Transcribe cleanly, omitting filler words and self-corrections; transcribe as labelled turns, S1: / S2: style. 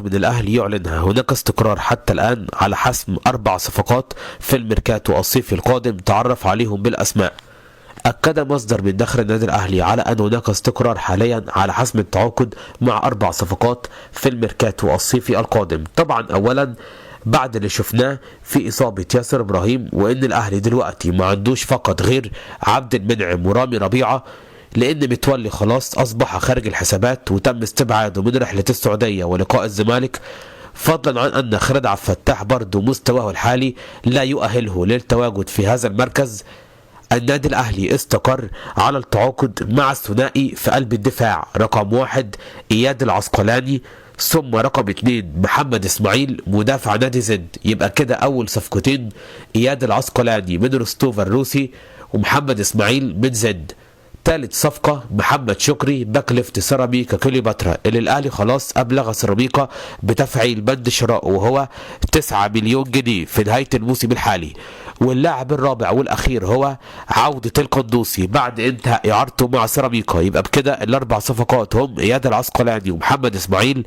S1: من الأهلي يعلنها. هناك استقرار حتى الآن على حسم 4 صفقات في الميركاتو الصيفي القادم تعرف عليهم بالأسماء. أكد مصدر من داخل النادي الأهلي على أن هناك استقرار حاليا على حسم التعاقد مع 4 صفقات في الميركاتو الصيفي القادم. طبعا أولا بعد اللي شفناه في إصابة ياسر إبراهيم، وإن الأهلي دلوقتي ما عندوش فقط غير عبد المنعم ورامي ربيعة، لأن متولي خلاص أصبح خارج الحسابات وتم استبعاده من رحلة السعودية ولقاء الزمالك، فضلا عن أن خالد عبد الفتاح برضه مستواه الحالي لا يؤهله للتواجد في هذا المركز. النادي الأهلي استقر على التعاقد مع الثنائي في قلب الدفاع، رقم 1 إياد العسقلاني، ثم رقم 2 محمد إسماعيل مدافع نادي زد. يبقى كده أول صفقتين إياد العسقلاني من روستوف الروسي ومحمد إسماعيل من زد. ثالث صفقة محمد شكري باك ليفت سيراميكا كليوباترا، اللي الأهلي خلاص أبلغ سيراميكا بتفعيل بند شرائه وهو 9 مليون جنيه في نهاية الموسم الحالي. واللاعب الرابع والأخير هو عودة القندوسي بعد انتهاء إعارته مع سيراميكا. يبقى بكده ال4 صفقات هم إياد العسقلاني ومحمد إسماعيل